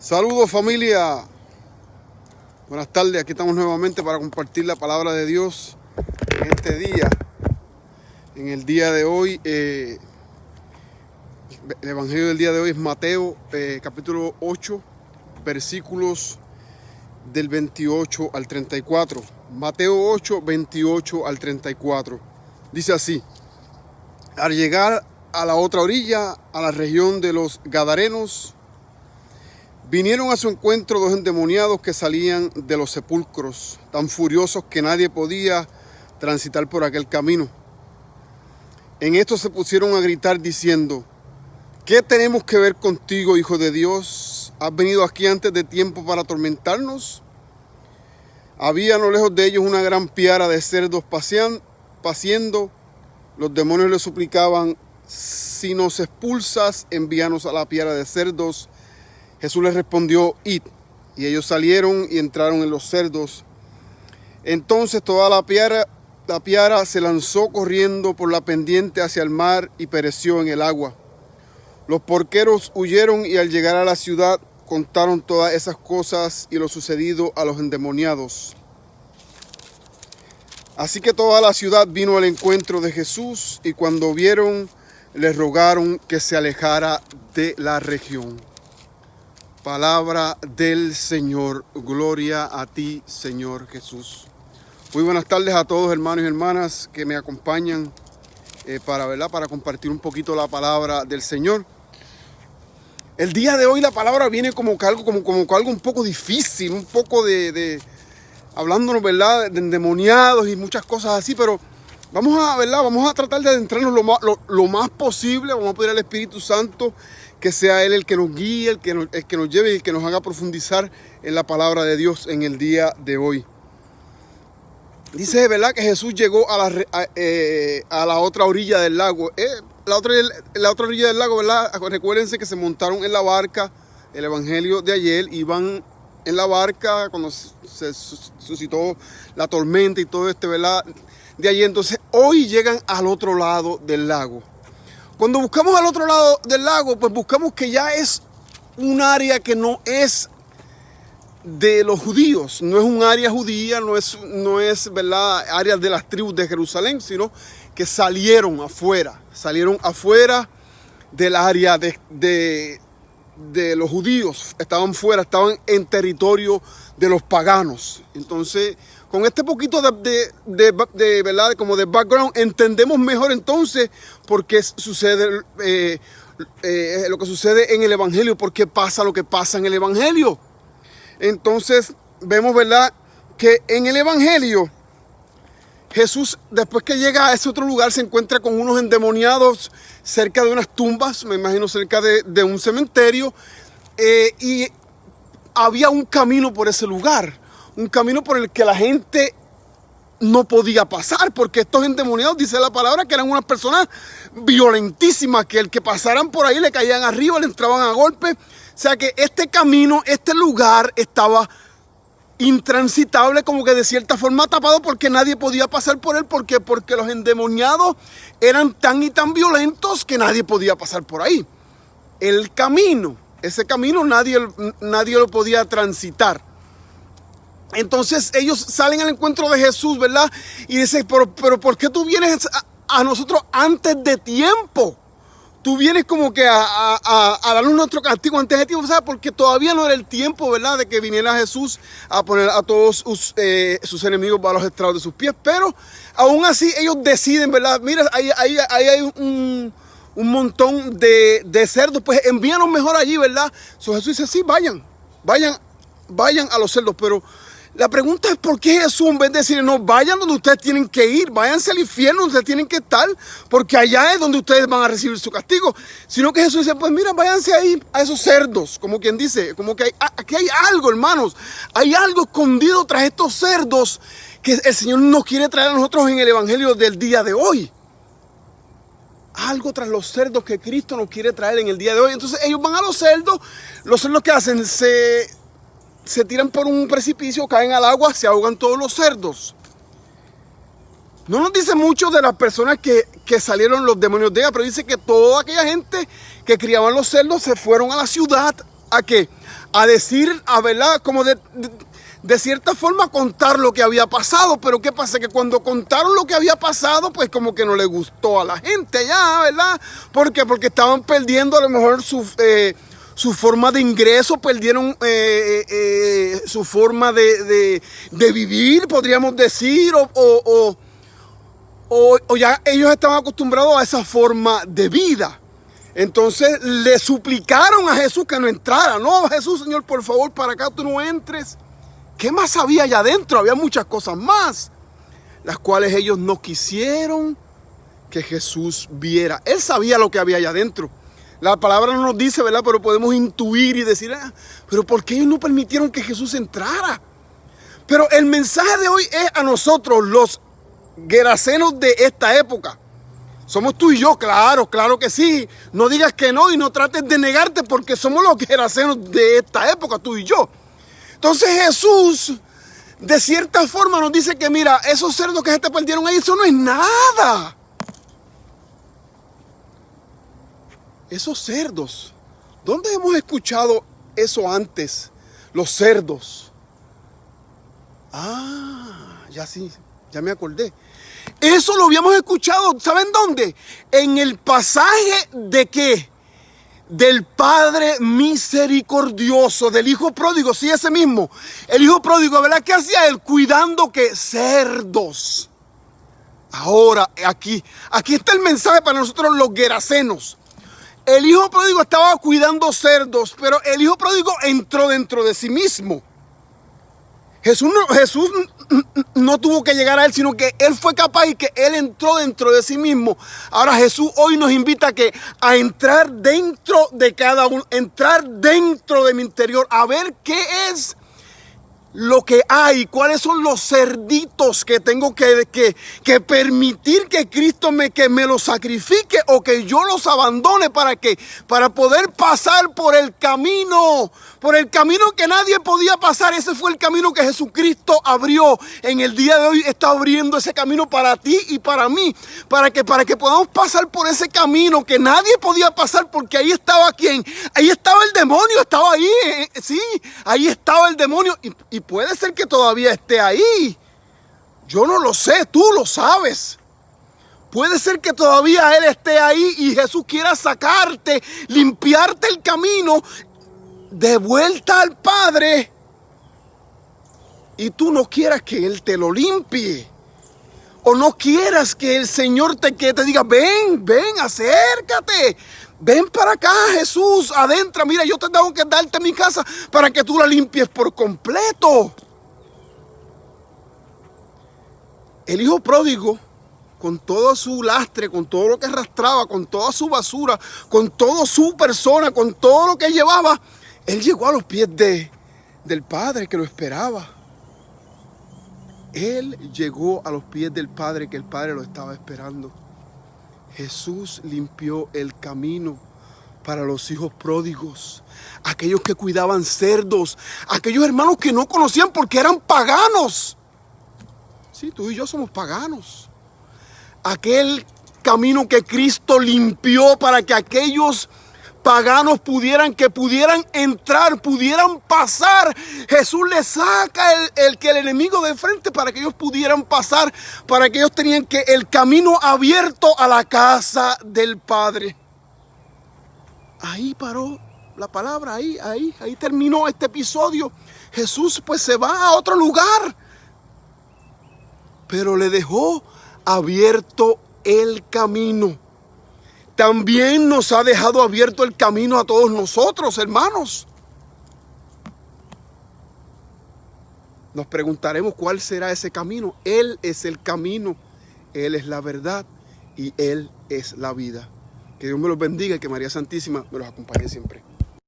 Saludos familia, buenas tardes, aquí estamos nuevamente para compartir la palabra de Dios en este día. En el día de hoy, el evangelio del día de hoy es Mateo capítulo 8, versículos del 28 al 34. Mateo 8, 28 al 34. Dice así: al llegar a la otra orilla, a la región de los Gadarenos, vinieron a su encuentro dos endemoniados que salían de los sepulcros, tan furiosos que nadie podía transitar por aquel camino. En esto se pusieron a gritar diciendo: ¿qué tenemos que ver contigo, Hijo de Dios? ¿Has venido aquí antes de tiempo para atormentarnos? Había no lejos de ellos una gran piara de cerdos paciendo. Los demonios le suplicaban: si nos expulsas, envíanos a la piara de cerdos. Jesús les respondió: id. Y ellos salieron y entraron en los cerdos. Entonces toda la piara se lanzó corriendo por la pendiente hacia el mar y pereció en el agua. Los porqueros huyeron y al llegar a la ciudad contaron todas esas cosas y lo sucedido a los endemoniados. Así que toda la ciudad vino al encuentro de Jesús y cuando vieron, le rogaron que se alejara de la región. Palabra del Señor. Gloria a ti, Señor Jesús. Muy buenas tardes a todos, hermanos y hermanas que me acompañan para compartir un poquito la palabra del Señor. El día de hoy la palabra viene como algo un poco difícil, un poco hablándonos, ¿verdad?, de endemoniados y muchas cosas así, pero vamos a tratar de adentrarnos lo más posible. Vamos a pedir al Espíritu Santo que sea Él el que nos guíe, el que nos lleve y el que nos haga profundizar en la palabra de Dios en el día de hoy. Dice, ¿verdad?, que Jesús llegó a la otra orilla del lago. La otra orilla del lago, ¿verdad? Recuérdense que se montaron en la barca, el evangelio de ayer, iban en la barca cuando se suscitó la tormenta y todo ¿verdad?, de ayer. Entonces hoy llegan al otro lado del lago. Cuando buscamos al otro lado del lago, pues buscamos que ya es un área que no es de los judíos, no es un área judía, no es ¿verdad?, área de las tribus de Jerusalén, sino que salieron afuera del área de los judíos, estaban fuera, estaban en territorio de los paganos. Entonces, con este poquito de verdad, como de background, entendemos mejor entonces por qué sucede lo que sucede en el evangelio, por qué pasa lo que pasa en el evangelio. Entonces vemos, ¿verdad?, que en el evangelio Jesús, después que llega a ese otro lugar, se encuentra con unos endemoniados cerca de unas tumbas, me imagino cerca de un cementerio, y había un camino por ese lugar, un camino por el que la gente no podía pasar, porque estos endemoniados, dice la palabra, que eran unas personas violentísimas, que el que pasaran por ahí le caían arriba, le entraban a golpes. O sea que este camino, este lugar estaba intransitable, como que de cierta forma tapado, porque nadie podía pasar por él. ¿Por qué? Porque los endemoniados eran tan y tan violentos que nadie podía pasar por ahí. El camino, ese camino nadie lo podía transitar. Entonces ellos salen al encuentro de Jesús, ¿verdad? Y dicen, pero ¿por qué tú vienes a nosotros antes de tiempo? Tú vienes como que a darnos nuestro castigo antes de tiempo, ¿sabes? Porque todavía no era el tiempo, ¿verdad?, de que viniera Jesús a poner a todos sus enemigos bajo los estrados de sus pies. Pero aún así ellos deciden, ¿verdad? Mira, ahí hay un montón de cerdos, pues envíanos mejor allí, ¿verdad? So Jesús dice, sí, vayan a los cerdos. Pero la pregunta es, ¿por qué Jesús, en vez de decir, no, vayan donde ustedes tienen que ir, váyanse al infierno donde ustedes tienen que estar, porque allá es donde ustedes van a recibir su castigo? Sino que Jesús dice, pues mira, váyanse ahí a esos cerdos, como quien dice, como que aquí hay algo, hermanos, hay algo escondido tras estos cerdos que el Señor nos quiere traer a nosotros en el evangelio del día de hoy. Algo tras los cerdos que Cristo nos quiere traer en el día de hoy. Entonces ellos van a los cerdos ¿qué hacen? Se tiran por un precipicio, caen al agua, se ahogan todos los cerdos. No nos dice mucho de las personas que salieron los demonios de ella, pero dice que toda aquella gente que criaban los cerdos se fueron a la ciudad. ¿A qué? a decir, a verdad, como de cierta forma contar lo que había pasado. Pero ¿qué pasa? Que cuando contaron lo que había pasado, pues como que no le gustó a la gente ya, ¿verdad? ¿Por qué? Porque estaban perdiendo a lo mejor su forma de ingreso, perdieron su forma de vivir, podríamos decir, o ya ellos estaban acostumbrados a esa forma de vida. Entonces le suplicaron a Jesús que no entrara. No, Jesús, Señor, por favor, para acá tú no entres. ¿Qué más había allá adentro? Había muchas cosas más, las cuales ellos no quisieron que Jesús viera. Él sabía lo que había allá adentro. La palabra no nos dice, ¿verdad? Pero podemos intuir y decir, pero ¿por qué ellos no permitieron que Jesús entrara? Pero el mensaje de hoy es a nosotros, los gerasenos de esta época. Somos tú y yo, claro que sí. No digas que no y no trates de negarte, porque somos los gerasenos de esta época, tú y yo. Entonces Jesús, de cierta forma, nos dice que mira, esos cerdos que se te perdieron ahí, eso no es nada. Esos cerdos, ¿dónde hemos escuchado eso antes? Los cerdos. Ya sí, ya me acordé. Eso lo habíamos escuchado, ¿saben dónde? En el pasaje de ¿qué? Del Padre misericordioso, del Hijo pródigo, sí, ese mismo. El Hijo pródigo, ¿verdad? ¿Qué hacía él? Cuidando que cerdos. Ahora, aquí está el mensaje para nosotros los gerasenos. El Hijo pródigo estaba cuidando cerdos, pero el Hijo pródigo entró dentro de sí mismo. Jesús no tuvo que llegar a él, sino que él fue capaz y que él entró dentro de sí mismo. Ahora Jesús hoy nos invita a entrar dentro de cada uno, entrar dentro de mi interior, a ver qué es lo que hay, cuáles son los cerditos que tengo que permitir que Cristo me los sacrifique o que yo los abandone para poder pasar por el camino que nadie podía pasar. Ese fue el camino que Jesucristo abrió. En el día de hoy está abriendo ese camino para ti y para mí, para que podamos pasar por ese camino que nadie podía pasar, porque ahí estaba ¿quién? Ahí estaba el demonio, estaba ahí, sí, ahí estaba el demonio y puede ser que todavía esté ahí. Yo no lo sé, tú lo sabes. Puede ser que todavía él esté ahí y Jesús quiera sacarte, limpiarte el camino de vuelta al Padre, y tú no quieras que él te lo limpie, o no quieras que el Señor te diga, ven, acércate, ven para acá, Jesús, adentra, mira, yo te tengo que darte mi casa para que tú la limpies por completo. El hijo pródigo, con todo su lastre, con todo lo que arrastraba, con toda su basura, con toda su persona, con todo lo que llevaba, él llegó a los pies del Padre que lo esperaba. Él llegó a los pies del Padre, que el Padre lo estaba esperando. Jesús limpió el camino para los hijos pródigos, aquellos que cuidaban cerdos, aquellos hermanos que no conocían porque eran paganos. Sí, tú y yo somos paganos. Aquel camino que Cristo limpió para que aquellos paganos pudieran entrar, pudieran pasar. Jesús les saca el enemigo de frente para que ellos pudieran pasar, para que ellos tenían el camino abierto a la casa del Padre. Ahí paró la palabra, ahí terminó este episodio. Jesús pues se va a otro lugar, pero le dejó abierto el camino. También nos ha dejado abierto el camino a todos nosotros, hermanos. Nos preguntaremos cuál será ese camino. Él es el camino, Él es la verdad y Él es la vida. Que Dios me los bendiga y que María Santísima me los acompañe siempre.